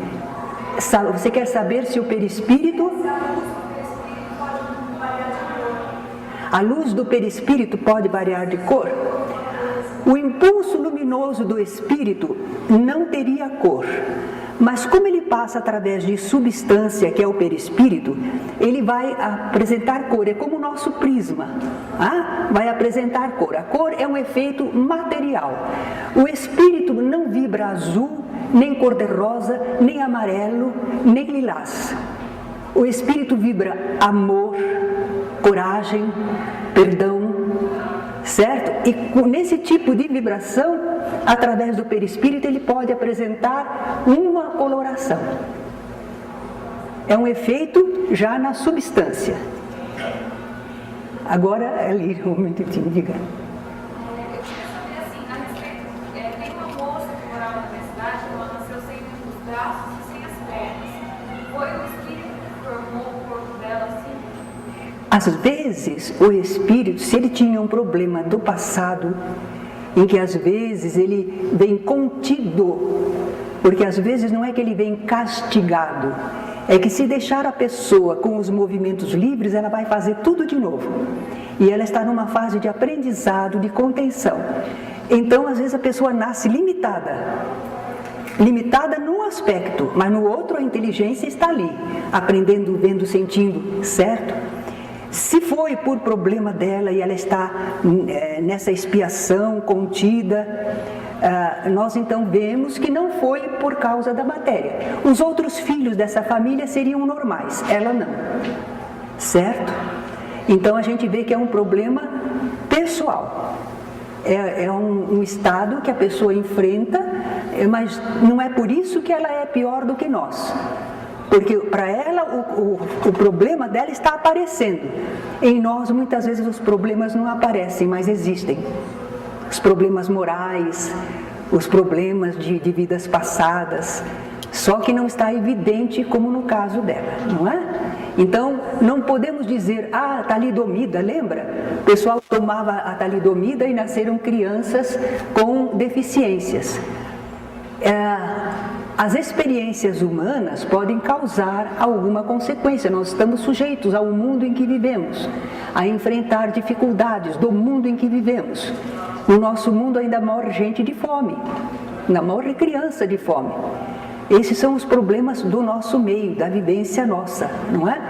A: Você quer saber se o perispírito... A luz do perispírito pode variar de cor? O impulso luminoso do espírito não teria cor. Mas como ele passa através de substância, que é o perispírito, ele vai apresentar cor, é como o nosso prisma, vai apresentar cor. A cor é um efeito material. O espírito não vibra azul, nem cor-de-rosa, nem amarelo, nem lilás. O espírito vibra amor, coragem, perdão, certo? E nesse tipo de vibração, através do perispírito, ele pode apresentar uma coloração. É um efeito já na substância. Agora, ali, um minutinho, diga. Às vezes, o espírito, se ele tinha um problema do passado, em que às vezes ele vem contido, porque às vezes não é que ele vem castigado, é que se deixar a pessoa com os movimentos livres, ela vai fazer tudo de novo. E ela está numa fase de aprendizado, de contenção. Então, às vezes a pessoa nasce limitada num aspecto, mas no outro a inteligência está ali, aprendendo, vendo, sentindo, certo? Se foi por problema dela e ela está nessa expiação contida, nós então vemos que não foi por causa da matéria. Os outros filhos dessa família seriam normais, ela não, certo? Então a gente vê que é um problema pessoal, é um estado que a pessoa enfrenta, mas não é por isso que ela é pior do que nós. Porque para ela o problema dela está aparecendo. Em nós muitas vezes os problemas não aparecem, mas existem. Os problemas morais, os problemas de vidas passadas, só que não está evidente como no caso dela, não é? Então não podemos dizer, talidomida, lembra? O pessoal tomava a talidomida e nasceram crianças com deficiências. As experiências humanas podem causar alguma consequência. Nós estamos sujeitos ao mundo em que vivemos, a enfrentar dificuldades do mundo em que vivemos. No nosso mundo ainda morre gente de fome, ainda morre criança de fome. Esses são os problemas do nosso meio, da vivência nossa, não é?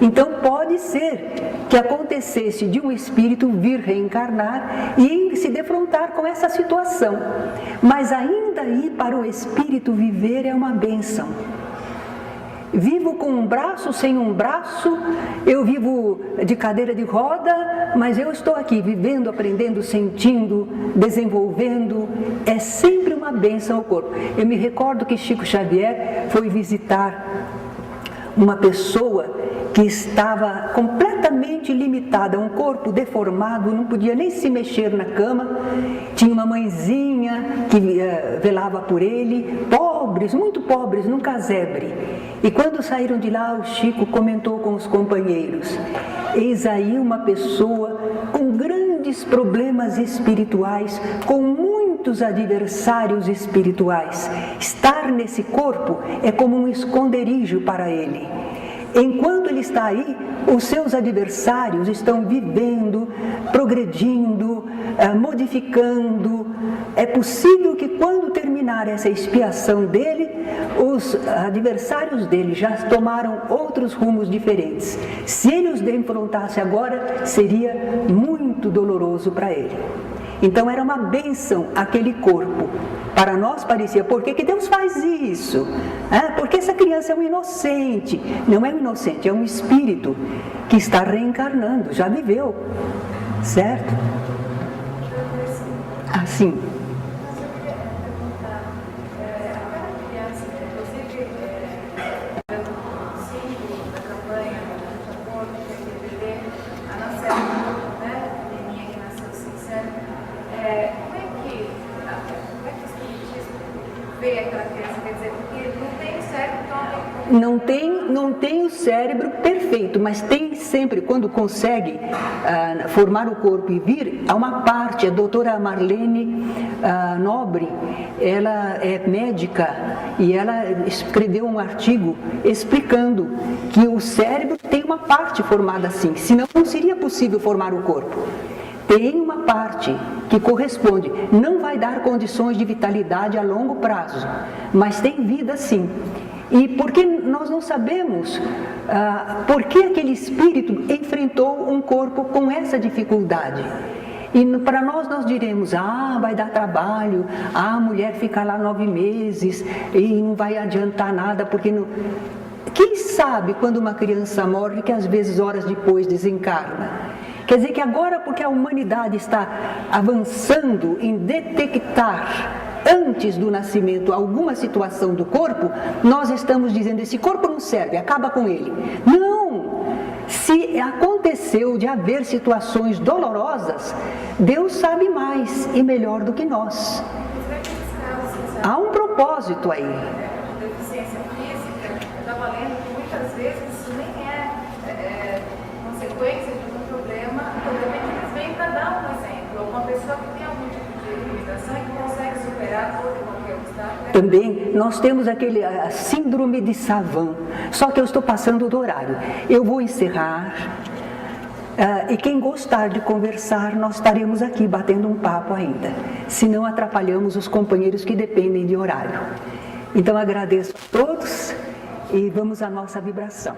A: Então pode ser que acontecesse de um espírito vir reencarnar e se defrontar com essa situação. Mas ainda aí para o espírito viver é uma bênção. Vivo com um braço, sem um braço, eu vivo de cadeira de roda, mas eu estou aqui vivendo, aprendendo, sentindo, desenvolvendo. É sempre uma bênção ao corpo. Eu me recordo que Chico Xavier foi visitar uma pessoa que estava completamente limitada, um corpo deformado, não podia nem se mexer na cama, tinha uma mãezinha que velava por ele, pobres, muito pobres, num casebre. E quando saíram de lá, o Chico comentou com os companheiros: eis aí uma pessoa com grandes problemas espirituais, com muitos adversários espirituais. Estar nesse corpo é como um esconderijo para ele. Enquanto ele está aí, os seus adversários estão vivendo, progredindo, modificando. É possível que quando terminar essa expiação dele, os adversários dele já tomaram outros rumos diferentes. Se ele os defrontasse agora, seria muito doloroso para ele. Então era uma bênção aquele corpo. Para nós parecia, por que Deus faz isso? Porque essa criança é um inocente. Não é um inocente, é um espírito que está reencarnando, já viveu, certo? Assim. Não tem o cérebro perfeito, mas tem sempre, quando consegue formar o corpo e vir, há uma parte, a doutora Marlene Nobre, ela é médica e ela escreveu um artigo explicando que o cérebro tem uma parte formada assim, senão não seria possível formar o corpo. Tem uma parte que corresponde, não vai dar condições de vitalidade a longo prazo, mas tem vida sim. E porque nós não sabemos por que aquele espírito enfrentou um corpo com essa dificuldade. E para nós diremos, vai dar trabalho, a mulher fica lá 9 meses e não vai adiantar nada, porque não... Quem sabe quando uma criança morre, que às vezes horas depois desencarna? Quer dizer que agora, porque a humanidade está avançando em detectar antes do nascimento alguma situação do corpo, nós estamos dizendo, esse corpo não serve, acaba com ele. Não! Se aconteceu de haver situações dolorosas, Deus sabe mais e melhor do que nós. Há um propósito aí.
D: Deficiência física, eu estava lendo que muitas vezes isso nem é consequência de um problema que eles vêm para dar um exemplo. Uma pessoa que tem algum tipo de limitação e que consegue superar todo e qualquer obstáculo.
A: Também nós temos a síndrome de Savant, só que eu estou passando do horário. Eu vou encerrar. E quem gostar de conversar, nós estaremos aqui batendo um papo ainda, se não atrapalhamos os companheiros que dependem de horário. Então agradeço a todos e vamos à nossa vibração.